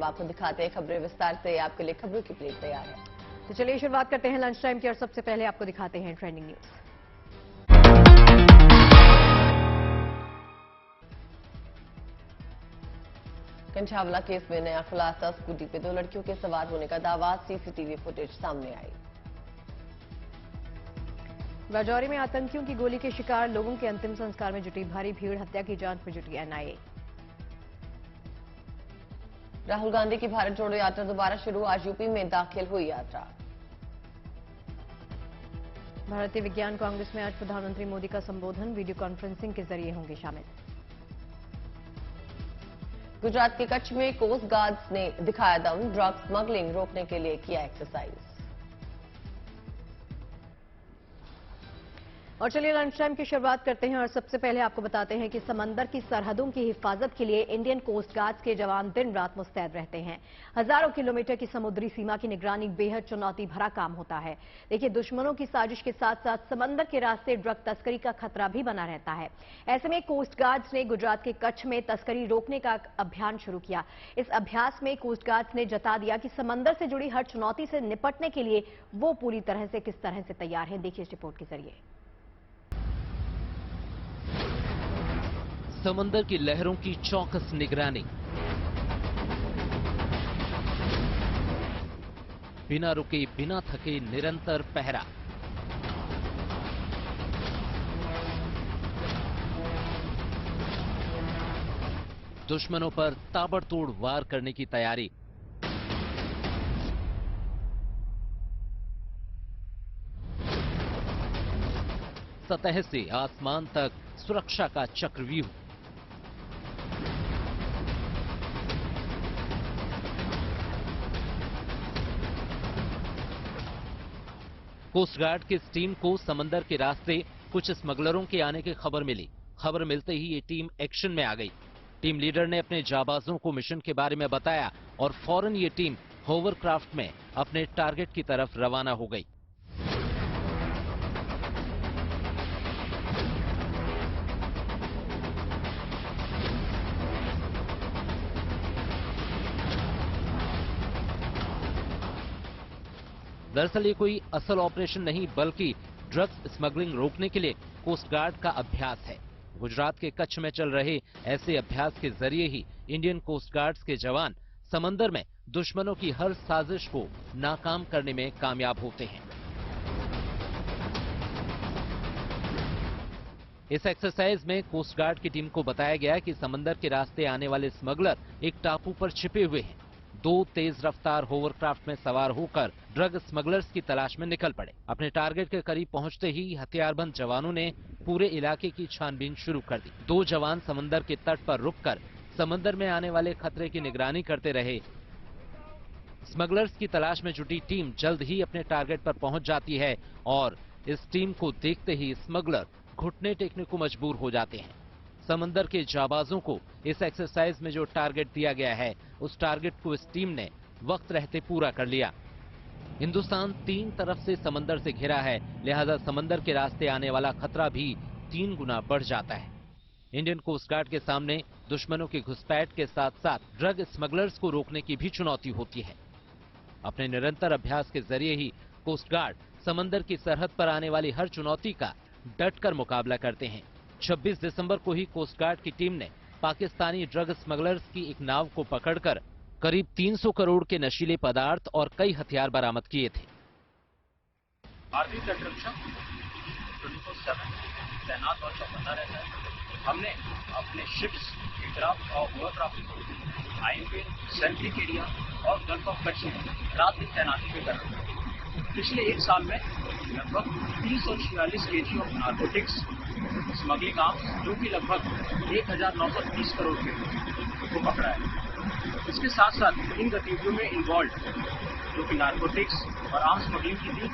अब आपको दिखाते हैं खबरें विस्तार से। आपके लिए खबरों की प्लेट तैयार है। तो चलिए शुरुआत करते हैं लंच टाइम की और सबसे पहले आपको दिखाते हैं ट्रेंडिंग न्यूज। कंछावला केस में नया खुलासा, स्कूटी पे 2 लड़कियों के सवार होने का दावा, सीसीटीवी फुटेज सामने आई। राजौरी में आतंकियों की गोली के शिकार लोगों के अंतिम संस्कार में जुटी भारी भीड़, हत्या की जांच में जुटी एनआईए। राहुल गांधी की भारत जोड़ो यात्रा दोबारा शुरू, आज यूपी में दाखिल हुई यात्रा। भारतीय विज्ञान कांग्रेस में आज प्रधानमंत्री मोदी का संबोधन, वीडियो कॉन्फ्रेंसिंग के जरिए होंगे शामिल। गुजरात के कच्छ में कोस्ट गार्ड्स ने दिखाया दम, ड्रग स्मगलिंग रोकने के लिए किया एक्सरसाइज। और चलिए लंच टाइम की शुरुआत करते हैं और सबसे पहले आपको बताते हैं कि समंदर की सरहदों की हिफाजत के लिए इंडियन कोस्ट गार्ड्स के जवान दिन रात मुस्तैद रहते हैं। हजारों किलोमीटर की समुद्री सीमा की निगरानी बेहद चुनौती भरा काम होता है। देखिए, दुश्मनों की साजिश के साथ साथ समंदर के रास्ते ड्रग तस्करी का खतरा भी बना रहता है। ऐसे में कोस्ट गार्ड्स ने गुजरात के कच्छ में तस्करी रोकने का अभियान शुरू किया। इस अभ्यास में कोस्ट गार्ड्स ने जता दिया कि समंदर से जुड़ी हर चुनौती से निपटने के लिए वो पूरी तरह से किस तरह से तैयार है। देखिए इस रिपोर्ट के जरिए। समंदर की लहरों की चौकस निगरानी, बिना रुके बिना थके निरंतर पहरा, दुश्मनों पर ताबड़तोड़ वार करने की तैयारी। सतह से आसमान तक सुरक्षा का चक्रव्यूह। कोस्ट गार्ड की इस टीम को समंदर के रास्ते कुछ स्मगलरों के आने की खबर मिली। खबर मिलते ही ये टीम एक्शन में आ गई। टीम लीडर ने अपने जाबाजों को मिशन के बारे में बताया और फौरन ये टीम होवरक्राफ्ट में अपने टारगेट की तरफ रवाना हो गई। दरअसल ये कोई असल ऑपरेशन नहीं बल्कि ड्रग्स स्मगलिंग रोकने के लिए कोस्ट गार्ड का अभ्यास है। गुजरात के कच्छ में चल रहे ऐसे अभ्यास के जरिए ही इंडियन कोस्ट गार्ड्स के जवान समंदर में दुश्मनों की हर साजिश को नाकाम करने में कामयाब होते हैं। इस एक्सरसाइज में कोस्ट गार्ड की टीम को बताया गया कि समंदर के रास्ते आने वाले स्मगलर एक टापू पर छिपे हुए हैं। 2 तेज रफ्तार होवरक्राफ्ट में सवार होकर ड्रग स्मगलर्स की तलाश में निकल पड़े। अपने टारगेट के करीब पहुंचते ही हथियारबंद जवानों ने पूरे इलाके की छानबीन शुरू कर दी। 2 जवान समंदर के तट पर रुककर समंदर में आने वाले खतरे की निगरानी करते रहे। स्मगलर्स की तलाश में जुटी टीम जल्द ही अपने टारगेट पर पहुंच जाती है और इस टीम को देखते ही स्मगलर घुटने टेकने को मजबूर हो जाते हैं। समंदर के जाबाजों को इस एक्सरसाइज में जो टारगेट दिया गया है उस टारगेट को इस टीम ने वक्त रहते पूरा कर लिया। हिंदुस्तान 3 तरफ से समंदर से घिरा है, लिहाजा समंदर के रास्ते आने वाला खतरा भी 3 गुना बढ़ जाता है। इंडियन कोस्ट गार्ड के सामने दुश्मनों की घुसपैठ के साथ साथ ड्रग स्मगलर्स को रोकने की भी चुनौती होती है। अपने निरंतर अभ्यास के जरिए ही कोस्ट गार्ड समंदर की सरहद पर आने वाली हर चुनौती का डटकर मुकाबला करते हैं। 26 दिसंबर को ही कोस्ट गार्ड की टीम ने पाकिस्तानी ड्रग स्मगलर्स की एक नाव को पकड़कर करीब 300 करोड़ के नशीले पदार्थ और कई हथियार बरामद किए थे। भारतीय तटरक्षक 24/7 तैनात और चौकन्ना रहता है। हमने अपने शिप्स के खिलाफ होवरक्राफ्ट, आईएनपी, सेंट्रिक एरिया और गल्फ ऑफ कच्छ में रात दिन तैनाती पे कर रहे हैं। पिछले 1 साल में लगभग 346 KG of narcotics smuggling arms, जो कि लगभग 1930 करोड़ के को पकड़ा है। इसके साथ साथ इन गतिविधियों में इन्वॉल्व जो कि नार्कोटिक्स और आर्म्स स्मगलिंग की थी,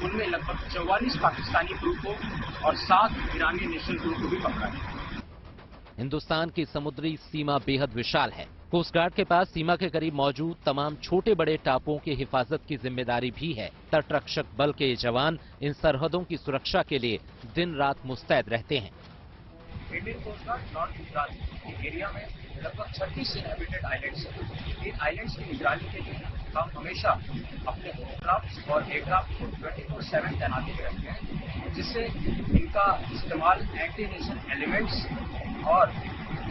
उनमें लगभग 44 पाकिस्तानी क्रू को और 7 ईरानी नेशनल क्रू को भी पकड़ा है। हिंदुस्तान की समुद्री सीमा बेहद विशाल है। कोस्ट गार्ड के पास सीमा के करीब मौजूद तमाम छोटे बड़े टापुओं की हिफाजत की जिम्मेदारी भी है। तटरक्षक बल के जवान इन सरहदों की सुरक्षा के लिए दिन रात मुस्तैद रहते हैं। Indian coast guard north Gujarat area में लगभग 36 इनहेबिटेड आइलैंड्स हैं। इन आइलैंड्स की निगरानी के लिए हम हमेशा अपने होमक्राफ्ट और एयरक्राफ्ट को 24/7 तैनाती में रखते हैं, जिससे इनका इस्तेमाल एंटी नेशन एलिमेंट्स और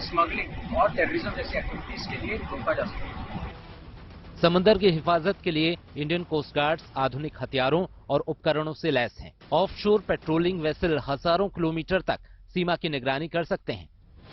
स्मगलिंग और टेररिज्म जैसी एक्टिविटीज के लिए रोका जा सके। समंदर की हिफाजत के लिए इंडियन कोस्ट गार्ड्स आधुनिक हथियारों और उपकरणों से लैस हैं। ऑफशोर पेट्रोलिंग वेसल हजारों किलोमीटर तक सीमा की निगरानी कर सकते हैं।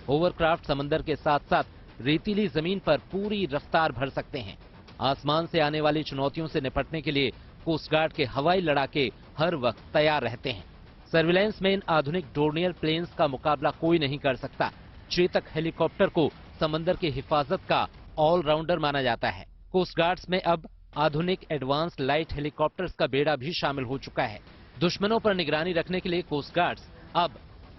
होवरक्राफ्ट समंदर के साथ साथ रेतीली जमीन पर पूरी रफ्तार भर सकते हैं। आसमान से आने वाली चुनौतियों से निपटने के लिए कोस्ट गार्ड के हवाई लड़ाके हर वक्त तैयार रहते हैं। सर्विलांस में इन आधुनिक डोर्नियर प्लेन्स का मुकाबला कोई नहीं कर सकता। चेतक हेलीकॉप्टर को समंदर की हिफाजत का ऑलराउंडर माना जाता है। कोस्ट गार्ड्स में अब आधुनिक एडवांस लाइट हेलीकॉप्टर्स का बेड़ा भी शामिल हो चुका है। दुश्मनों पर निगरानी रखने के लिए कोस्ट गार्ड्स अब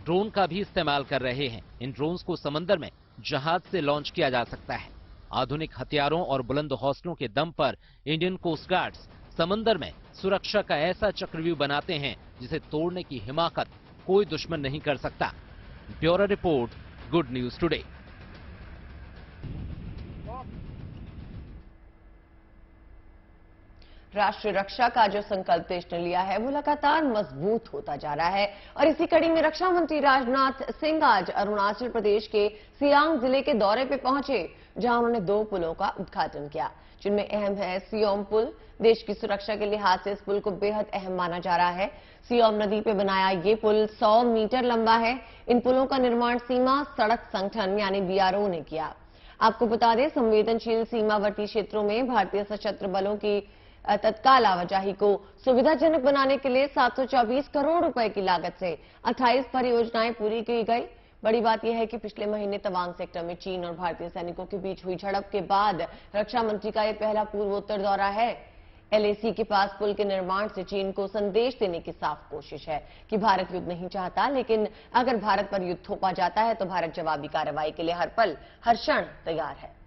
ड्रोन का भी इस्तेमाल कर रहे हैं। इन ड्रोन्स को समंदर में जहाज से लॉन्च किया जा सकता है। आधुनिक हथियारों और बुलंद हौसलों के दम पर इंडियन कोस्ट गार्ड्स समंदर में सुरक्षा का ऐसा चक्रव्यूह बनाते हैं जिसे तोड़ने की हिमाकत कोई दुश्मन नहीं कर सकता। Bureau report, good news today. राष्ट्रीय रक्षा का जो संकल्प देश ने लिया है वो लगातार मजबूत होता जा रहा है और इसी कड़ी में रक्षा मंत्री राजनाथ सिंह आज अरुणाचल प्रदेश के सियांग जिले के दौरे पे पहुंचे, जहां उन्होंने 2 पुलों का उद्घाटन किया, जिनमें अहम है सियोम पुल। देश की सुरक्षा के लिहाज से इस पुल को बेहद अहम माना जा रहा है। सियोम नदी पे बनाया ये पुल 100 मीटर लंबा है। इन पुलों का निर्माण सीमा सड़क संगठन यानी बीआरओ ने किया। आपको बता दें, संवेदनशील सीमावर्ती क्षेत्रों में भारतीय सशस्त्र बलों की तत्काल आवाजाही को सुविधाजनक बनाने के लिए 724 करोड़ रुपए की लागत से 28 परियोजनाएं पूरी की गई। बड़ी बात यह है कि पिछले महीने तवांग सेक्टर में चीन और भारतीय सैनिकों के बीच हुई झड़प के बाद रक्षा मंत्री का यह पहला पूर्वोत्तर दौरा है। एलएसी के पास पुल के निर्माण से चीन को संदेश देने की साफ कोशिश है कि भारत युद्ध नहीं चाहता, लेकिन अगर भारत पर युद्ध थोपा जाता है तो भारत जवाबी कार्रवाई के लिए हर पल हर क्षण तैयार है।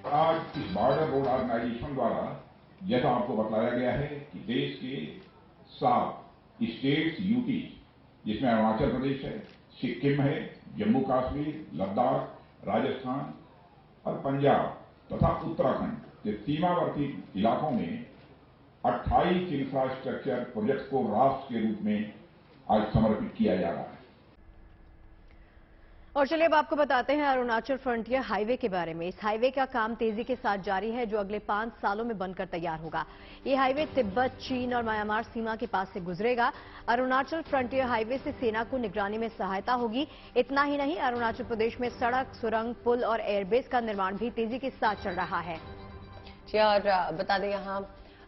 आज इस बॉर्डर रोड ऑर्गेनाइजेशन द्वारा जैसा आपको बताया गया है कि देश के 7 स्टेट्स यूटी, जिसमें अरुणाचल प्रदेश है, सिक्किम है, जम्मू कश्मीर, लद्दाख, राजस्थान और पंजाब तथा उत्तराखंड के सीमावर्ती इलाकों में 28 इंफ्रास्ट्रक्चर प्रोजेक्ट को राष्ट्र के रूप में आज समर्पित किया जा रहा है। और चलिए अब आपको बताते हैं अरुणाचल फ्रंटियर हाईवे के बारे में। इस हाईवे का काम तेजी के साथ जारी है, जो अगले 5 सालों में बनकर तैयार होगा। ये हाईवे तिब्बत, चीन और म्यांमार सीमा के पास से गुजरेगा। अरुणाचल फ्रंटियर हाईवे से सेना को निगरानी में सहायता होगी। इतना ही नहीं, अरुणाचल प्रदेश में सड़क, सुरंग, पुल और एयरबेस का निर्माण भी तेजी के साथ चल रहा है। और बता दें, यहाँ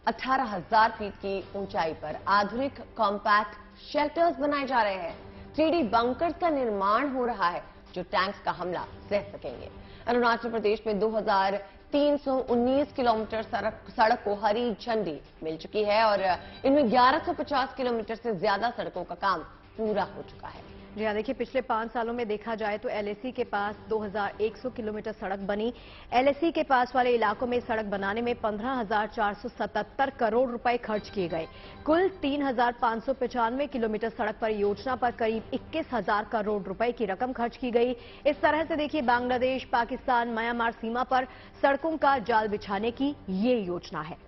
18,000 फीट की ऊंचाई पर आधुनिक कॉम्पैक्ट शेल्टर्स बनाए जा रहे हैं। 3D बंकर्स का निर्माण हो रहा है जो टैंक्स का हमला सह सकेंगे। अरुणाचल प्रदेश में 2319 किलोमीटर सड़क को हरी झंडी मिल चुकी है और इनमें 1150 किलोमीटर से ज्यादा सड़कों का काम पूरा हो चुका है। जी हाँ, देखिए पिछले 5 सालों में देखा जाए तो एलएसी के पास 2100 किलोमीटर सड़क बनी। एलएसी के पास वाले इलाकों में सड़क बनाने में 15,477 करोड़ रुपए खर्च किए गए। कुल 3,595 किलोमीटर सड़क परियोजना पर करीब 21,000 करोड़ रुपए की रकम खर्च की गई। इस तरह से देखिए बांग्लादेश, पाकिस्तान, म्यांमार सीमा पर सड़कों का जाल बिछाने की ये योजना है।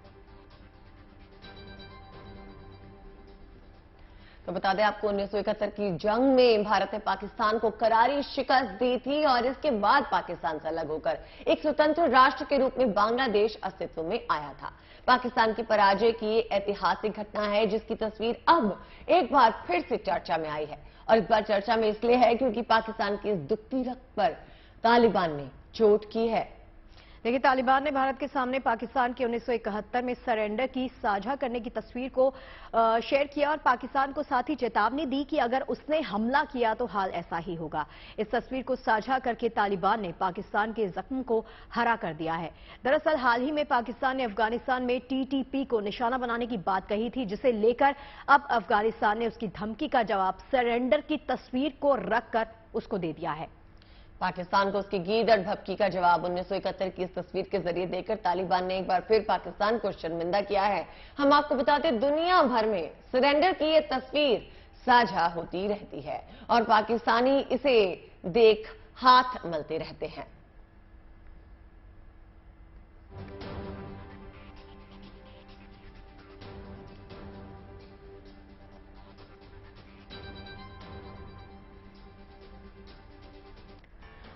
तो बता दें आपको, 1971 की जंग में भारत ने पाकिस्तान को करारी शिकस्त दी थी और इसके बाद पाकिस्तान से अलग होकर एक स्वतंत्र राष्ट्र के रूप में बांग्लादेश अस्तित्व में आया था। पाकिस्तान की पराजय की ये ऐतिहासिक घटना है जिसकी तस्वीर अब एक बार फिर से चर्चा में आई है। और इस बार चर्चा में इसलिए है क्योंकि पाकिस्तान की इस दुखती रक्त पर तालिबान ने चोट की है। देखिए, तालिबान ने भारत के सामने पाकिस्तान के 1971 में सरेंडर की साझा करने की तस्वीर को शेयर किया और पाकिस्तान को साथ ही चेतावनी दी कि अगर उसने हमला किया तो हाल ऐसा ही होगा। इस तस्वीर को साझा करके तालिबान ने पाकिस्तान के जख्म को हरा कर दिया है। दरअसल हाल ही में पाकिस्तान ने अफगानिस्तान में टीटीपी को निशाना बनाने की बात कही थी, जिसे लेकर अब अफगानिस्तान ने उसकी धमकी का जवाब सरेंडर की तस्वीर को रखकर उसको दे दिया है। पाकिस्तान को उसकी गीदड़ भपकी का जवाब 1971 की इस तस्वीर के जरिए देकर तालिबान ने एक बार फिर पाकिस्तान को शर्मिंदा किया है। हम आपको बताते दुनिया भर में सरेंडर की ये तस्वीर साझा होती रहती है और पाकिस्तानी इसे देख हाथ मलते रहते हैं।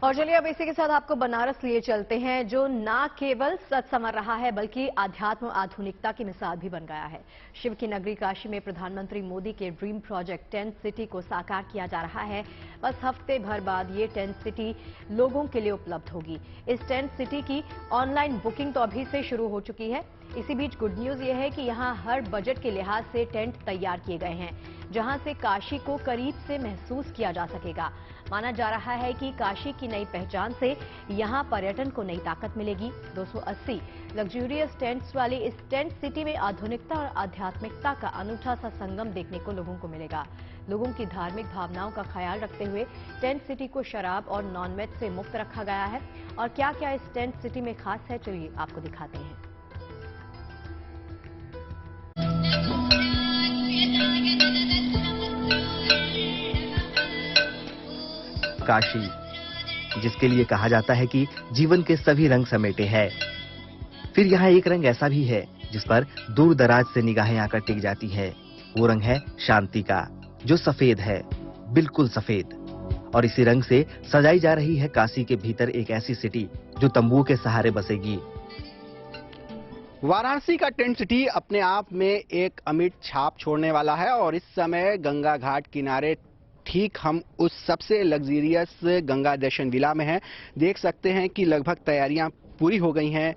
और चलिए अब इसी के साथ आपको बनारस लिए चलते हैं, जो ना केवल सच संवर रहा है बल्कि आध्यात्म आधुनिकता की मिसाल भी बन गया है। शिव की नगरी काशी में प्रधानमंत्री मोदी के ड्रीम प्रोजेक्ट टेंट सिटी को साकार किया जा रहा है। बस हफ्ते भर बाद ये टेंट सिटी लोगों के लिए उपलब्ध होगी। इस टेंट सिटी की ऑनलाइन बुकिंग तो अभी से शुरू हो चुकी है। इसी बीच गुड न्यूज ये है कि यहाँ हर बजट के लिहाज से टेंट तैयार किए गए हैं, जहां से काशी को करीब से महसूस किया जा सकेगा। माना जा रहा है कि काशी की नई पहचान से यहां पर्यटन को नई ताकत मिलेगी। 280 लग्जूरियस टेंट्स वाली इस टेंट सिटी में आधुनिकता और आध्यात्मिकता का अनूठा सा संगम देखने को लोगों को मिलेगा। लोगों की धार्मिक भावनाओं का ख्याल रखते हुए टेंट सिटी को शराब और नॉनवेज से मुक्त रखा गया है। और क्या क्या इस टेंट सिटी में खास है, चलिए आपको दिखाते हैं। काशी, जिसके लिए कहा जाता है कि जीवन के सभी रंग समेटे है, फिर यहाँ एक रंग ऐसा भी है जिस पर दूर दराज से निगाहें आकर टिक जाती है। वो रंग है शांति का, जो सफेद है, बिल्कुल सफेद। और इसी रंग से सजाई जा रही है काशी के भीतर एक ऐसी सिटी जो तंबुओं के सहारे बसेगी। वाराणसी का टेंट सिटी अपने आप में एक अमिट छाप छोड़ने वाला है और इस समय गंगा घाट किनारे ठीक हम उस सबसे लग्जरियस गंगा दर्शन विला में हैं। देख सकते हैं कि लगभग तैयारियां पूरी हो गई हैं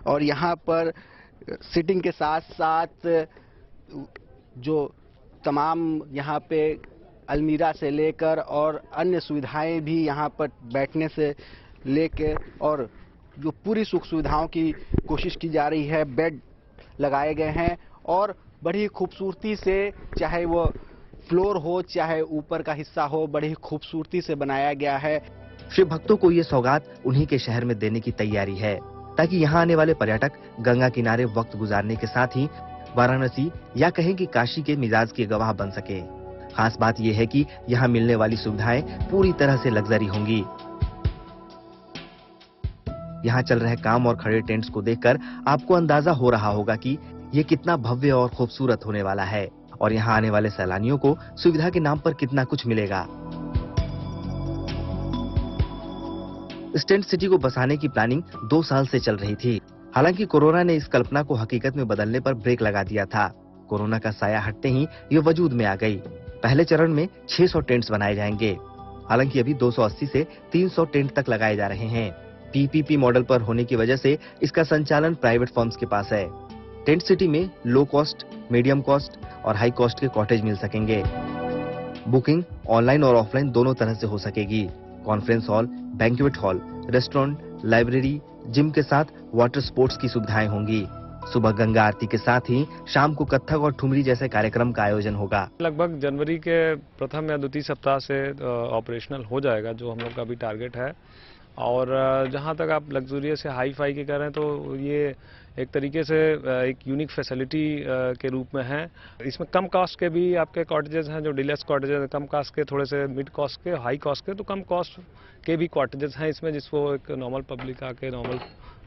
और यहाँ पर सिटिंग के साथ साथ जो तमाम यहाँ पे अलमीरा से लेकर और अन्य सुविधाएं भी यहाँ पर बैठने से लेकर और जो पूरी सुख सुविधाओं की कोशिश की जा रही है। बेड लगाए गए हैं और बड़ी खूबसूरती से, चाहे वो फ्लोर हो चाहे ऊपर का हिस्सा हो, बड़ी खूबसूरती से बनाया गया है। शिव भक्तों को ये सौगात उन्हीं के शहर में देने की तैयारी है, ताकि यहाँ आने वाले पर्यटक गंगा किनारे वक्त गुजारने के साथ ही वाराणसी या कहें कि काशी के मिजाज के गवाह बन सके। खास बात यह है कि यहाँ मिलने वाली सुविधाएं पूरी तरह से लग्जरी होंगी। यहाँ चल रहे काम और खड़े टेंट्स को देखकर आपको अंदाजा हो रहा होगा कि ये कितना भव्य और खूबसूरत होने वाला है और यहाँ आने वाले सैलानियों को सुविधा के नाम पर कितना कुछ मिलेगा। इस टेंट सिटी को बसाने की प्लानिंग 2 साल से चल रही थी। हालांकि कोरोना ने इस कल्पना को हकीकत में बदलने पर ब्रेक लगा दिया था। कोरोना का साया हटते ही ये वजूद में आ गई। पहले चरण में 600 टेंट्स बनाए जाएंगे। हालांकि अभी 280 से 300 टेंट तक लगाए जा रहे हैं। पीपीपी मॉडल पर होने की वजह से इसका संचालन प्राइवेट फर्म्स के पास है। टेंट सिटी में लो कॉस्ट, मीडियम कॉस्ट और हाई कॉस्ट के कॉटेज मिल सकेंगे। बुकिंग ऑनलाइन और ऑफलाइन दोनों तरह से हो सकेगी। Conference hall, banquet hall, restaurant, library, gym के साथ वाटर स्पोर्ट्स की सुविधाएं होंगी। सुबह गंगा आरती के साथ ही शाम को कथक और ठुमरी जैसे कार्यक्रम का आयोजन होगा। लगभग जनवरी के प्रथम या द्वितीय सप्ताह से ऑपरेशनल हो जाएगा, जो हम लोग का भी टारगेट है। और जहां तक आप लग्जूरियस से हाई फाई की कर रहे हैं, तो ये एक तरीके से एक यूनिक फैसिलिटी के रूप में है। इसमें कम कॉस्ट के भी आपके कॉटेजेस हैं, जो डीलक्स कॉटेजेस, कम कॉस्ट के, थोड़े से मिड कॉस्ट के, हाई कॉस्ट के, तो कम कॉस्ट के भी कॉटेजेस हैं इसमें, जिसको एक नॉर्मल पब्लिक आके, नॉर्मल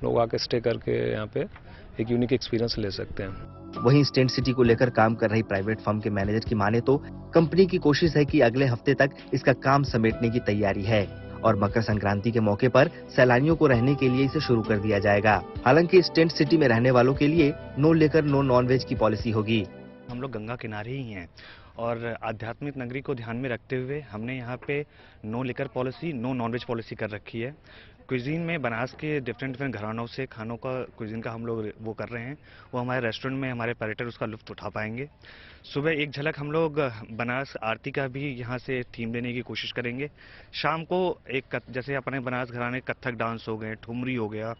लोग आके स्टे करके यहाँ पे एक यूनिक एक्सपीरियंस ले सकते हैं। वहीं इस टेंट सिटी को लेकर काम कर रही प्राइवेट फर्म के मैनेजर की माने तो कंपनी की कोशिश है कि अगले हफ्ते तक इसका काम समेटने की तैयारी है और मकर संक्रांति के मौके पर सैलानियों को रहने के लिए इसे शुरू कर दिया जाएगा। हालांकि इस टेंट सिटी में रहने वालों के लिए नो लेकर नो नॉनवेज की पॉलिसी होगी। हम लोग गंगा किनारे ही हैं और आध्यात्मिक नगरी को ध्यान में रखते हुए हमने यहाँ पे no liquor policy, no non veg policy कर रखी है। क्विजीन में बनारस के डिफरेंट घरानों से खानों का, क्विजीन का हम लोग वो कर रहे हैं। वो हमारे रेस्टोरेंट में हमारे पर्यटक उसका लुत्फ उठा पाएंगे। सुबह एक झलक हम लोग बनारस आरती का भी यहाँ से थीम देने की कोशिश करेंगे। शाम को एक जैसे अपने बनारस घराने कथक डांस हो गए, ठुमरी हो गया,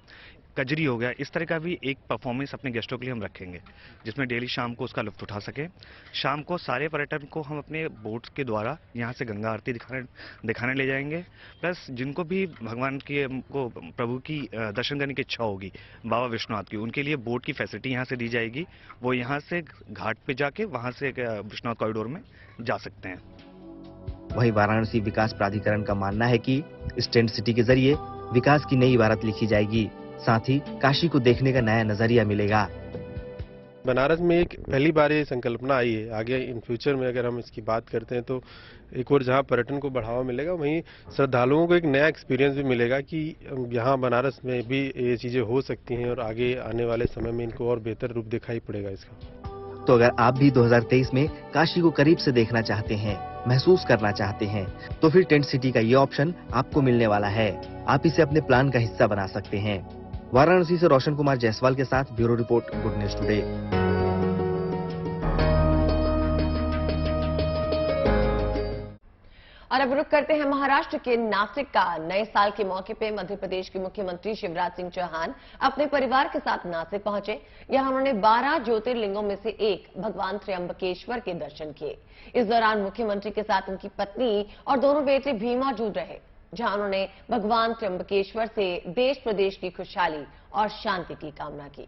कजरी हो गया, इस तरह का भी एक परफॉर्मेंस अपने गेस्टों के लिए हम रखेंगे, जिसमें डेली शाम को उसका लुत्फ उठा सके। शाम को सारे पर्यटन को हम अपने बोट्स के द्वारा यहाँ से गंगा आरती दिखाने ले जाएंगे। प्लस जिनको भी भगवान की को प्रभु की दर्शन करने की इच्छा होगी बाबा विश्वनाथ की, उनके लिए बोट की फैसिलिटी यहाँ से दी जाएगी। वो यहाँ से घाट पे जाके वहाँ से विश्वनाथ कॉरिडोर में जा सकते हैं। वहीं वाराणसी विकास प्राधिकरण का मानना है कि इस टेंट सिटी के जरिए विकास की नई इबारत लिखी जाएगी, साथ ही काशी को देखने का नया नजरिया मिलेगा। बनारस में एक पहली बार ये संकल्पना आई है। आगे इन फ्यूचर में अगर हम इसकी बात करते हैं तो एक और जहां पर्यटन को बढ़ावा मिलेगा, वहीं श्रद्धालुओं को एक नया एक्सपीरियंस भी मिलेगा कि यहाँ बनारस में भी ये चीजें हो सकती हैं और आगे आने वाले समय में इनको और बेहतर रूप दिखाई पड़ेगा इसका। तो अगर आप भी 2023 में काशी को करीब से देखना चाहते हैं, महसूस करना चाहते हैं, तो फिर टेंट सिटी का ये ऑप्शन आपको मिलने वाला है। आप इसे अपने प्लान का हिस्सा बना सकते हैं। वाराणसी से रोशन कुमार जायसवाल के साथ bureau report, good news today. और अब रुक करते हैं महाराष्ट्र के नासिक का। नए साल के मौके पे मध्य प्रदेश के मुख्यमंत्री शिवराज सिंह चौहान अपने परिवार के साथ नासिक पहुंचे। यहां उन्होंने 12 ज्योतिर्लिंगों में से एक भगवान त्र्यंबकेश्वर के दर्शन किए। इस दौरान मुख्यमंत्री के साथ उनकी पत्नी और दोनों बेटे भी मौजूद रहे, जहां उन्होंने भगवान त्र्यंबकेश्वर से देश प्रदेश की खुशहाली और शांति की कामना की।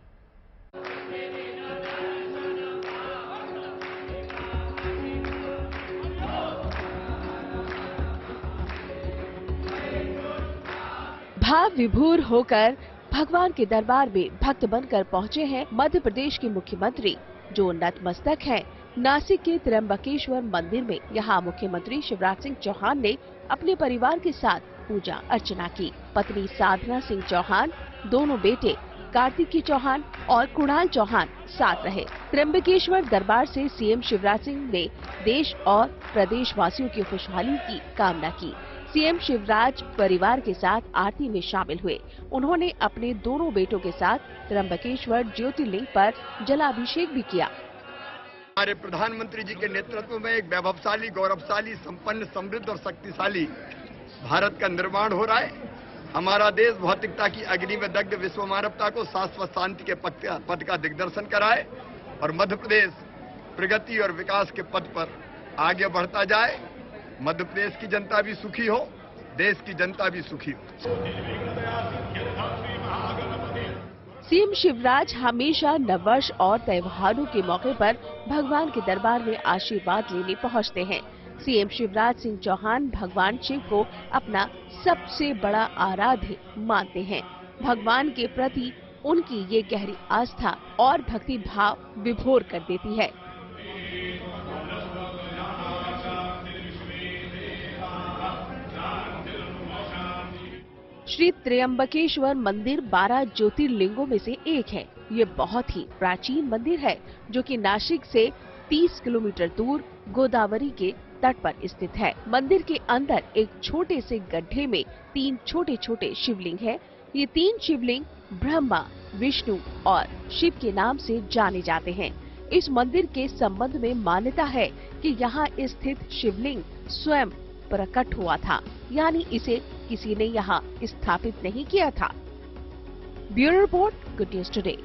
भाव विभोर होकर भगवान के दरबार में भक्त बनकर पहुंचे हैं मध्य प्रदेश के मुख्यमंत्री, जो नतमस्तक हैं नासिक के त्र्यंबकेश्वर मंदिर में। यहाँ मुख्यमंत्री शिवराज सिंह चौहान ने अपने परिवार के साथ पूजा अर्चना की। पत्नी साधना सिंह चौहान, दोनों बेटे कार्तिकी चौहान और कुणाल चौहान साथ रहे। त्र्यंबकेश्वर दरबार से सीएम शिवराज सिंह ने देश और प्रदेश वासियों की खुशहाली की कामना की। सीएम शिवराज परिवार के साथ आरती में शामिल हुए। उन्होंने अपने दोनों बेटों के साथ त्र्यंबकेश्वर ज्योतिर्लिंग पर जलाभिषेक भी किया। हमारे प्रधानमंत्री जी के नेतृत्व में एक वैभवशाली, गौरवशाली, संपन्न, समृद्ध और शक्तिशाली भारत का निर्माण हो रहा है। हमारा देश भौतिकता की अग्नि में दग्ध विश्व मानवता को शाश्वत शांति के पथ का दिग्दर्शन कराए और मध्य प्रदेश प्रगति और विकास के पथ पर आगे बढ़ता जाए। मध्य प्रदेश की जनता भी सुखी हो, देश की जनता भी सुखी हो। सीएम शिवराज हमेशा नववर्ष और त्योहारों के मौके पर भगवान के दरबार में आशीर्वाद लेने पहुंचते हैं। सीएम शिवराज सिंह चौहान भगवान शिव को अपना सबसे बड़ा आराध्य मानते हैं। भगवान के प्रति उनकी ये गहरी आस्था और भक्ति भाव विभोर कर देती है। श्री त्र्यंबकेश्वर मंदिर 12 ज्योतिर्लिंगों में से एक है। ये बहुत ही प्राचीन मंदिर है, जो कि नासिक से 30 किलोमीटर दूर गोदावरी के तट पर स्थित है। मंदिर के अंदर एक छोटे से गड्ढे में 3 छोटे छोटे शिवलिंग है। ये 3 शिवलिंग ब्रह्मा, विष्णु और शिव के नाम से जाने जाते हैं। इस मंदिर के संबंध में मान्यता है कि यहाँ स्थित शिवलिंग स्वयं प्रकट हुआ था, यानी इसे किसी ने यहाँ स्थापित नहीं किया था। Bureau report, good news today.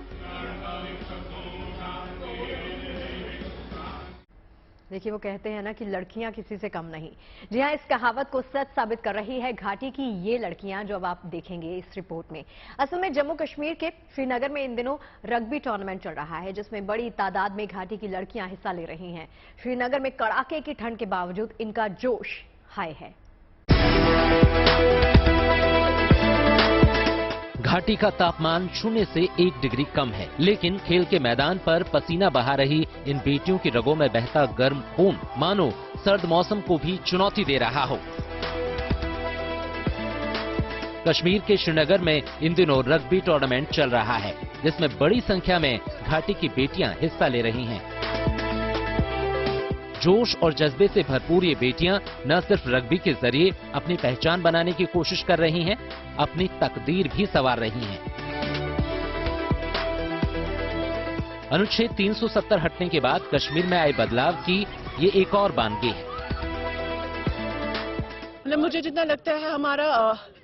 देखिए, वो कहते हैं ना कि लड़कियां किसी से कम नहीं। जी हाँ, इस कहावत को सच साबित कर रही है घाटी की ये लड़कियां, जो अब आप देखेंगे इस रिपोर्ट में। असल में जम्मू कश्मीर के श्रीनगर में इन दिनों रग्बी टूर्नामेंट चल रहा है, जिसमें बड़ी तादाद में घाटी की लड़कियां हिस्सा ले रही हैं। श्रीनगर में कड़ाके की ठंड के बावजूद इनका जोश हाई है। घाटी का तापमान 0 से 1 डिग्री कम है, लेकिन खेल के मैदान पर पसीना बहा रही इन बेटियों की रगों में बहता गर्म खून मानो सर्द मौसम को भी चुनौती दे रहा हो। कश्मीर के श्रीनगर में इन दिनों रग्बी टूर्नामेंट चल रहा है, जिसमें बड़ी संख्या में घाटी की बेटियां हिस्सा ले रही हैं। जोश और जज्बे से भरपूर ये बेटियां न सिर्फ रग्बी के जरिए अपनी पहचान बनाने की कोशिश कर रही हैं, अपनी तकदीर भी संवार रही हैं। अनुच्छेद 370 हटने के बाद कश्मीर में आए बदलाव की ये एक और बानगी है। मुझे जितना लगता है हमारा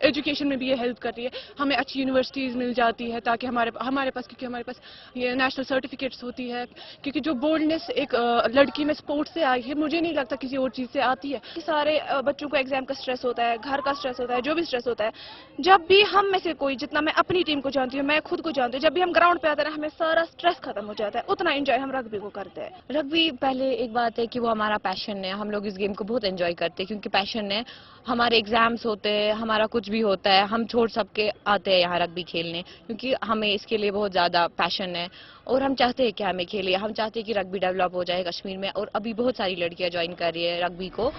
एजुकेशन में भी ये हेल्प कर रही है। हमें अच्छी यूनिवर्सिटीज़ मिल जाती है ताकि हमारे पास क्योंकि हमारे पास ये नेशनल सर्टिफिकेट्स होती है। क्योंकि जो बोल्डनेस एक लड़की में स्पोर्ट्स से आई है, मुझे नहीं लगता किसी और चीज़ से आती है। कि सारे बच्चों को एग्जाम का स्ट्रेस होता है, घर का स्ट्रेस होता है, जो भी स्ट्रेस होता है, जब भी हम में से कोई, जितना मैं अपनी टीम को जानती हूँ, मैं खुद को जानती हूँ, जब भी हम ग्राउंड पे आते हैं हमें सारा स्ट्रेस खत्म हो जाता है। उतना एंजॉय हम रग्बी को करते हैं। रग्बी पहले एक बात है कि वो हमारा पैशन है, हम लोग इस गेम को बहुत एंजॉय करते हैं क्योंकि पैशन है। हमारे एग्जाम्स होते हैं, हमारा कुछ भी होता है, हम छोड़ सबके आते हैं यहाँ रग्बी खेलने क्योंकि हमें इसके लिए बहुत ज़्यादा पैशन है और हम चाहते हैं कि हमें खेलिए। हम चाहते हैं कि रग्बी डेवलप हो जाए कश्मीर में और अभी बहुत सारी लड़कियाँ ज्वाइन कर रही है रग्बी को।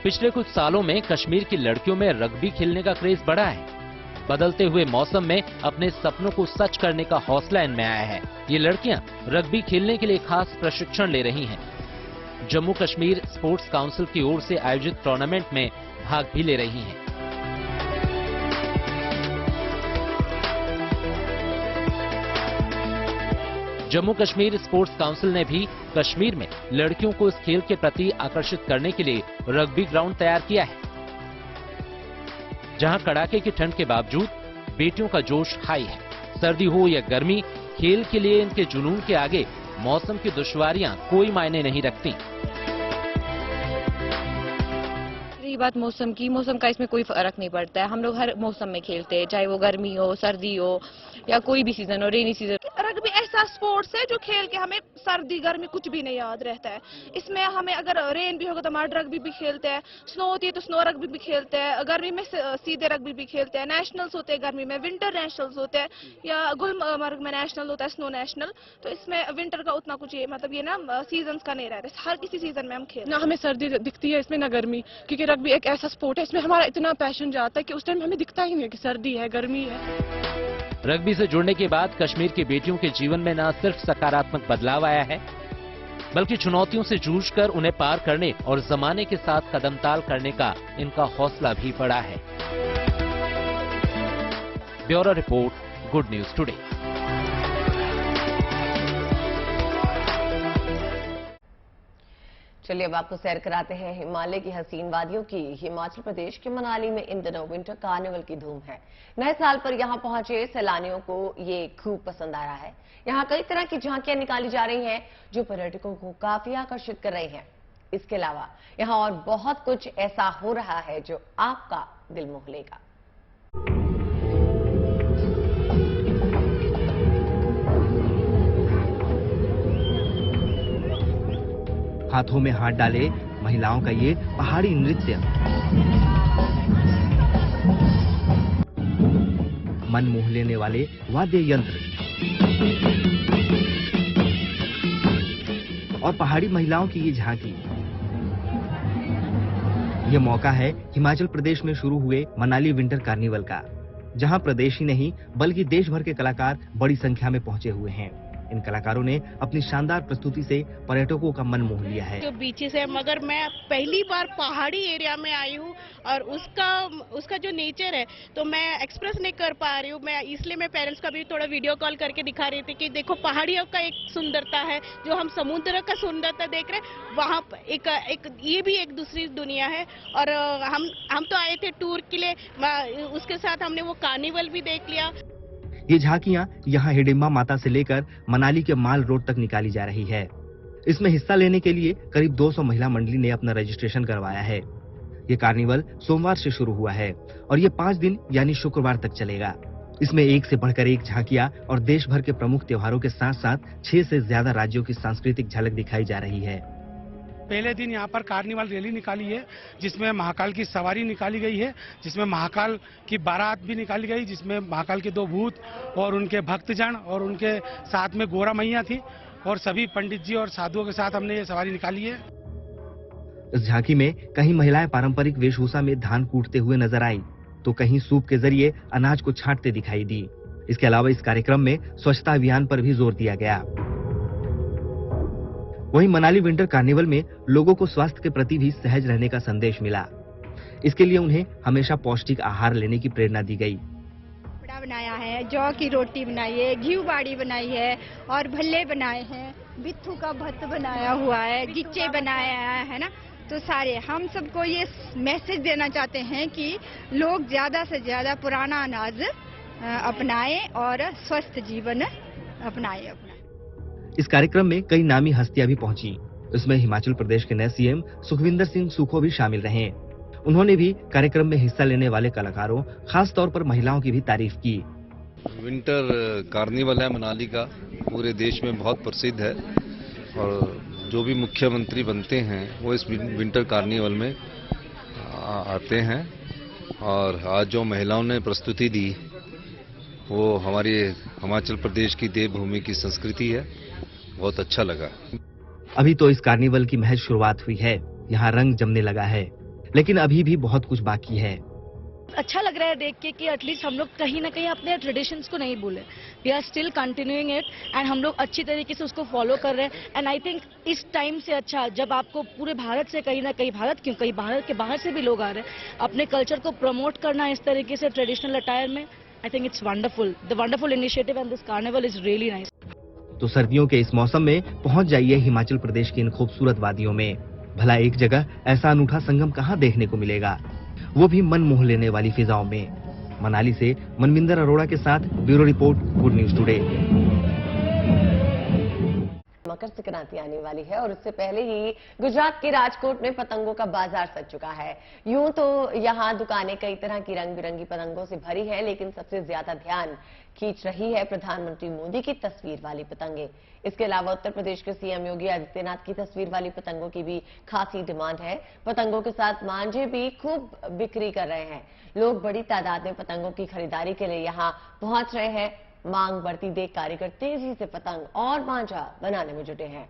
पिछले कुछ सालों में कश्मीर की लड़कियों में रग्बी खेलने का क्रेज बढ़ा है। बदलते हुए मौसम में अपने सपनों को सच करने का हौसला इनमें आया है। ये लड़कियां रग्बी खेलने के लिए खास प्रशिक्षण ले रही हैं। जम्मू कश्मीर स्पोर्ट्स काउंसिल की ओर से आयोजित टूर्नामेंट में भाग भी ले रही हैं। जम्मू कश्मीर स्पोर्ट्स काउंसिल ने भी कश्मीर में लड़कियों को इस खेल के प्रति आकर्षित करने के लिए रग्बी ग्राउंड तैयार किया है, जहां कड़ाके की ठंड के बावजूद बेटियों का जोश हाई है। सर्दी हो या गर्मी, खेल के लिए इनके जुनून के आगे मौसम की दुश्वारियां कोई मायने नहीं रखती। रही बात मौसम की, मौसम का इसमें कोई फर्क नहीं पड़ता है। हम लोग हर मौसम में खेलते हैं, चाहे वो गर्मी हो, सर्दी हो या कोई भी सीजन हो, रेनी सीजन। रग्बी ऐसा स्पोर्ट्स है जो खेल के हमें सर्दी गर्मी कुछ भी नहीं याद रहता है। इसमें हमें अगर रेन भी होगा तो हमारा रग्बी भी खेलते हैं, स्नो होती है तो स्नो रग्बी भी खेलते हैं, गर्मी में सीधे रग्बी भी खेलते हैं, नेशनल्स होते हैं गर्मी में, विंटर नेशनल्स होते हैं या गुलमर्ग में नेशनल होता है स्नो नेशनल। तो इसमें विंटर का उतना कुछ ये मतलब ये ना सीजन का नहीं रहता, हर किसी सीजन में हम खेलते हैं। ना हमें सर्दी दिखती है इसमें ना गर्मी, क्योंकि रग्बी एक ऐसा स्पोर्ट है इसमें हमारा इतना पैशन जाता है कि उस टाइम हमें दिखता ही नहीं है कि सर्दी है गर्मी है। रग्बी से जुड़ने के बाद कश्मीर की बेटियों के जीवन में न सिर्फ सकारात्मक बदलाव आया है, बल्कि चुनौतियों से जूझकर उन्हें पार करने और जमाने के साथ कदमताल करने का इनका हौसला भी बढ़ा है। Bureau report, good news today. चलिए अब आपको सैर कराते हैं हिमालय की हसीन वादियों की। हिमाचल प्रदेश के मनाली में इन दिनों विंटर कार्निवल की धूम है। नए साल पर यहां पहुंचे सैलानियों को ये खूब पसंद आ रहा है। यहां कई तरह की झांकियां निकाली जा रही हैं जो पर्यटकों को काफी आकर्षित कर रही हैं। इसके अलावा यहां और बहुत कुछ ऐसा हो रहा है जो आपका दिल मोह लेगा। हाथों में हाथ डाले महिलाओं का ये पहाड़ी नृत्य मन मोह लेने वाले वाद्य यंत्र और पहाड़ी महिलाओं की ये झांकी। ये मौका है हिमाचल प्रदेश में शुरू हुए मनाली विंटर कार्निवल का, जहां प्रदेश ही नहीं बल्कि देश भर के कलाकार बड़ी संख्या में पहुंचे हुए हैं। इन कलाकारों ने अपनी शानदार प्रस्तुति से पर्यटकों का मन मोह लिया है। जो बीचेस है, मगर मैं पहली बार पहाड़ी एरिया में आई हूँ और उसका जो नेचर है तो मैं एक्सप्रेस नहीं कर पा रही हूँ। मैं इसलिए मैं पेरेंट्स का भी थोड़ा वीडियो कॉल करके दिखा रही थी कि देखो पहाड़ियों का एक सुंदरता है, जो हम समुद्र का सुंदरता देख रहे हैं, वहाँ एक ये भी एक दूसरी दुनिया है। और हम तो आए थे टूर के लिए, उसके साथ हमने वो कार्निवल भी देख लिया। ये झांकियां यहाँ हिडिंबा माता से लेकर मनाली के माल रोड तक निकाली जा रही है। इसमें हिस्सा लेने के लिए करीब 200 महिला मंडली ने अपना रजिस्ट्रेशन करवाया है। ये कार्निवल सोमवार से शुरू हुआ है और ये 5 दिन यानी शुक्रवार तक चलेगा। इसमें एक से बढ़कर एक झांकियां और देश भर के प्रमुख त्योहारों के साथ साथ 6 से ज्यादा राज्यों की सांस्कृतिक झलक दिखाई जा रही है। पहले दिन यहाँ पर कार्निवल रैली निकाली है, जिसमें महाकाल की सवारी निकाली गई है, जिसमें महाकाल की बारात भी निकाली गई, जिसमें महाकाल के 2 भूत और उनके भक्तजन और उनके साथ में गोरा मैया थी और सभी पंडित जी और साधुओं के साथ हमने ये सवारी निकाली है। इस झांकी में कहीं महिलाएं पारंपरिक वेशभूषा में धान कूटते हुए नजर आई, तो कहीं सूप के जरिए अनाज को छांटते दिखाई दी। इसके अलावा इस कार्यक्रम में स्वच्छता अभियान पर भी जोर दिया गया। वहीं मनाली विंटर कार्निवल में लोगों को स्वास्थ्य के प्रति भी सहज रहने का संदेश मिला। इसके लिए उन्हें हमेशा पौष्टिक आहार लेने की प्रेरणा दी गई। बड़ा बनाया है, जौ की रोटी बनाई है, घी बाड़ी बनाई है और भल्ले बनाए हैं, बिट्ठू का भत्त बनाया हुआ है, गिच्चे बनाया है ना, तो सारे हम सबको ये मैसेज देना चाहते हैं कि लोग ज्यादा से ज्यादा पुराना अनाज अपनाएं और स्वस्थ जीवन अपनाएं अपना। इस कार्यक्रम में कई नामी हस्तियां भी पहुंची। इसमें हिमाचल प्रदेश के नए सीएम सुखविंदर सिंह सुखो भी शामिल रहे। उन्होंने भी कार्यक्रम में हिस्सा लेने वाले कलाकारों, खास तौर पर महिलाओं की भी तारीफ की। विंटर कार्निवल है मनाली का, पूरे देश में बहुत प्रसिद्ध है और जो भी मुख्यमंत्री बनते हैं वो इस विंटर कार्निवल में आते हैं। और आज जो महिलाओं ने प्रस्तुति दी वो हमारे हिमाचल प्रदेश की देवभूमि की संस्कृति है, बहुत अच्छा लगा। अभी तो इस कार्निवल की महज शुरुआत हुई है, यहाँ रंग जमने लगा है, लेकिन अभी भी बहुत कुछ बाकी है। अच्छा लग रहा है देख के कि एटलीस्ट हम लोग कहीं ना कहीं अपने ट्रेडिशंस को नहीं भूले। We are still continuing it and हम लोग अच्छी तरीके से उसको फॉलो कर रहे हैं। एंड आई थिंक इस टाइम से अच्छा जब आपको पूरे भारत से कहीं ना कहीं, भारत क्यों, कहीं भारत के बाहर से भी लोग आ रहे हैं, अपने कल्चर को प्रमोट करना इस तरीके से ट्रेडिशनल अटायर में, I think it's wonderful. The wonderful initiative and this carnival is really nice. तो सर्दियों के इस मौसम में पहुंच जाइए हिमाचल प्रदेश की इन खूबसूरत वादियों में। भला एक जगह ऐसा अनूठा संगम कहां देखने को मिलेगा, वो भी मन मोह लेने वाली फिजाओं में। मनाली से मनविंदर अरोड़ा के साथ bureau report, good news today. Makar Sankranti आने वाली है और उससे पहले ही गुजरात के राजकोट में पतंगों का बाजार सज चुका है। यूं तो यहां दुकानें कई तरह की रंग बिरंगी पतंगों से भरी है, लेकिन सबसे ज्यादा ध्यान खींच रही है प्रधानमंत्री मोदी की तस्वीर वाली पतंगे। इसके अलावा उत्तर प्रदेश के सीएम योगी आदित्यनाथ की तस्वीर वाली पतंगों की भी खासी डिमांड है। पतंगों के साथ मांझे भी खूब बिक्री कर रहे हैं। लोग बड़ी तादाद में पतंगों की खरीदारी के लिए यहाँ पहुंच रहे हैं। मांग बढ़ती देख कारीगर तेजी से पतंग और मांझा बनाने में जुटे हैं।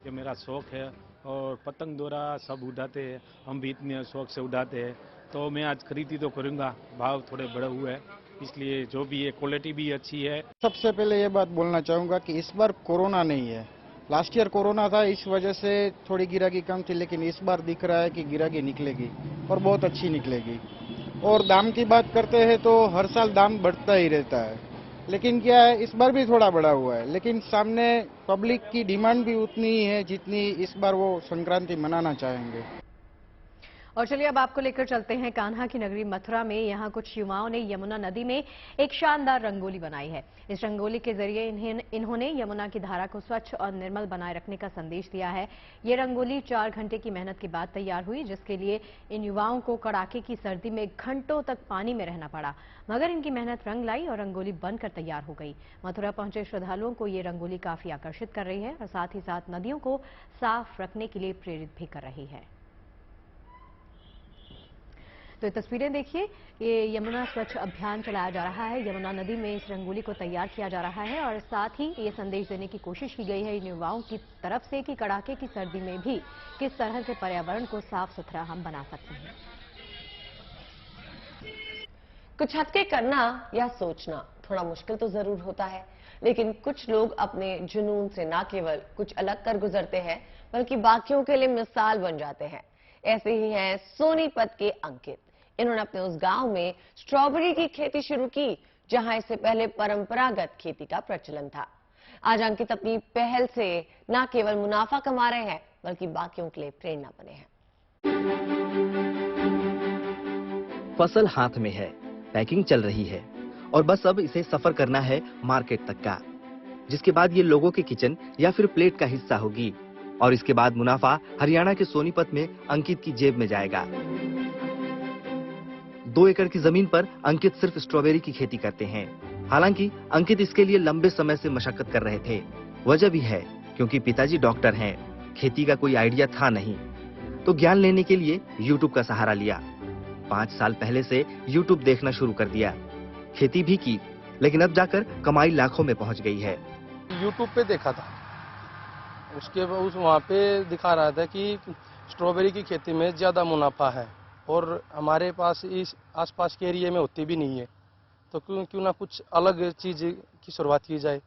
ये मेरा शौक है और पतंग दोरा सब उड़ाते हैं, हम भी इतने शौक से उड़ाते हैं, तो मैं आज खरीदी तो करूंगा। भाव थोड़े बढ़े हुए हैं, इसलिए जो भी है क्वालिटी भी अच्छी है। सबसे पहले ये बात बोलना चाहूंगा कि इस बार कोरोना नहीं है। लास्ट ईयर कोरोना था, इस वजह से थोड़ी गिराकी कम थी, लेकिन इस बार दिख रहा है कि गिराकी निकलेगी और बहुत अच्छी निकलेगी। और दाम की बात करते हैं तो हर साल दाम बढ़ता ही रहता है, लेकिन क्या है इस बार भी थोड़ा बढ़ा हुआ है, लेकिन सामने पब्लिक की डिमांड भी उतनी ही है जितनी इस बार वो संक्रांति मनाना चाहेंगे। और चलिए अब आपको लेकर चलते हैं कान्हा की नगरी मथुरा में। यहाँ कुछ युवाओं ने यमुना नदी में एक शानदार रंगोली बनाई है। इस रंगोली के जरिए इन्होंने यमुना की धारा को स्वच्छ और निर्मल बनाए रखने का संदेश दिया है। ये रंगोली 4 घंटे की मेहनत के बाद तैयार हुई, जिसके लिए इन युवाओं को कड़ाके की सर्दी में घंटों तक पानी में रहना पड़ा, मगर इनकी मेहनत रंग लाई और रंगोली बनकर तैयार हो गई। मथुरा पहुंचे श्रद्धालुओं को ये रंगोली काफी आकर्षित कर रही है और साथ ही साथ नदियों को साफ रखने के लिए प्रेरित भी कर रही है। तो ये तस्वीरें देखिए, ये यमुना स्वच्छ अभियान चलाया जा रहा है। यमुना नदी में इस रंगोली को तैयार किया जा रहा है और साथ ही ये संदेश देने की कोशिश की गई है इन युवाओं की तरफ से कि कड़ाके की सर्दी में भी किस तरह से पर्यावरण को साफ सुथरा हम बना सकते हैं। कुछ हटके करना या सोचना थोड़ा मुश्किल तो जरूर होता है, लेकिन कुछ लोग अपने जुनून से न केवल कुछ अलग कर गुजरते हैं, बल्कि बाकियों के लिए मिसाल बन जाते हैं। ऐसे ही हैं सोनीपत के अंकित। इन्होंने अपने उस गांव में स्ट्रॉबेरी की खेती शुरू की, जहां इससे पहले परंपरागत खेती का प्रचलन था। आज अंकित अपनी पहल से न केवल मुनाफा कमा रहे हैं, बल्कि बाकियों के लिए प्रेरणा बने हैं। फसल हाथ में है, पैकिंग चल रही है और बस अब इसे सफर करना है मार्केट तक का, जिसके बाद ये लोगों के किचन या फिर प्लेट का हिस्सा होगी और इसके बाद मुनाफा हरियाणा के सोनीपत में अंकित की जेब में जाएगा। 2 एकड़ की जमीन पर अंकित सिर्फ स्ट्रॉबेरी की खेती करते हैं। हालांकि अंकित इसके लिए लंबे समय से मशक्कत कर रहे थे। वजह भी है क्योंकि पिताजी डॉक्टर हैं, खेती का कोई आइडिया था नहीं, तो ज्ञान लेने के लिए यूट्यूब का सहारा लिया। 5 साल पहले से यूट्यूब देखना शुरू कर दिया, खेती भी की, लेकिन अब जाकर कमाई लाखों में पहुंच गई है। यूट्यूब पे देखा था, उसके वहाँ पे दिखा रहा था कि स्ट्रॉबेरी की खेती में ज्यादा मुनाफा है और हमारे पास इस आसपास के एरिया में होती भी नहीं है, तो क्यों ना कुछ अलग चीज की शुरुआत की जाए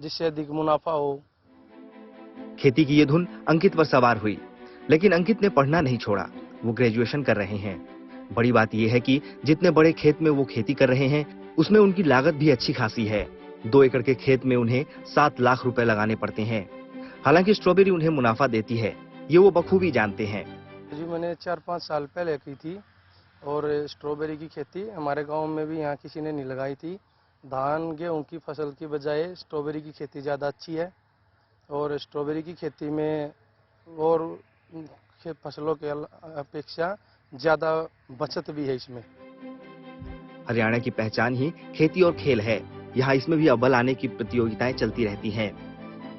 जिससे अधिक मुनाफा हो। खेती की ये धुन अंकित पर सवार हुई, लेकिन अंकित ने पढ़ना नहीं छोड़ा। वो ग्रेजुएशन कर रहे हैं। बड़ी बात यह है कि जितने बड़े खेत में वो खेती कर रहे हैं, उसमें उनकी लागत भी अच्छी खासी है। 2 एकड़ के खेत में उन्हें 7 लाख रुपए लगाने पड़ते हैं। हालांकि स्ट्रॉबेरी उन्हें मुनाफा देती है, ये वो बखूबी जानते हैं। जी मैंने 4-5 साल पहले की थी और स्ट्रॉबेरी की खेती हमारे गांव में भी यहाँ किसी ने नहीं लगाई थी। धान गेहूं की फसल की बजाय स्ट्रॉबेरी की खेती ज़्यादा अच्छी है और स्ट्रॉबेरी की खेती में और फसलों के अपेक्षा ज़्यादा बचत भी है इसमें। हरियाणा की पहचान ही खेती और खेल है। यहाँ इसमें भी अव्वल आने की प्रतियोगिताएं चलती रहती हैं।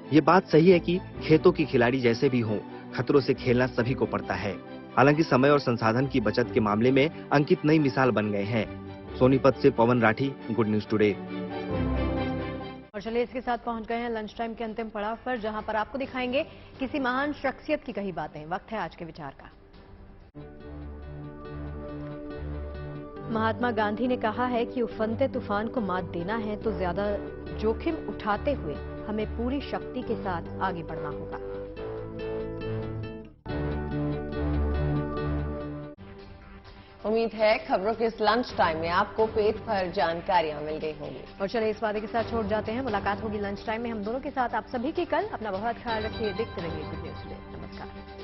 ये बात सही है कि खेतों की खिलाड़ी जैसे भी हों, खतरों से खेलना सभी को पड़ता है। हालांकि समय और संसाधन की बचत के मामले में अंकित नई मिसाल बन गए हैं। सोनीपत से पवन राठी, गुड न्यूज टुडे। और चलिए इसके साथ पहुंच गए हैं लंच टाइम के अंतिम पड़ाव पर, जहां पर आपको दिखाएंगे किसी महान शख्सियत की कही बातें। वक्त है आज के विचार का। महात्मा गांधी ने कहा है कि उफनते तूफान को मात देना है तो ज्यादा जोखिम उठाते हुए हमें पूरी शक्ति के साथ आगे बढ़ना होगा। उम्मीद है खबरों के इस लंच टाइम में आपको पेट भर जानकारियां मिल गई होंगी। और चलिए इस वादे के साथ छोड़ जाते हैं, मुलाकात होगी लंच टाइम में हम दोनों के साथ। आप सभी की कल। अपना बहुत ख्याल रखिए, देखते रहिए गुड न्यूज टुडे। नमस्कार।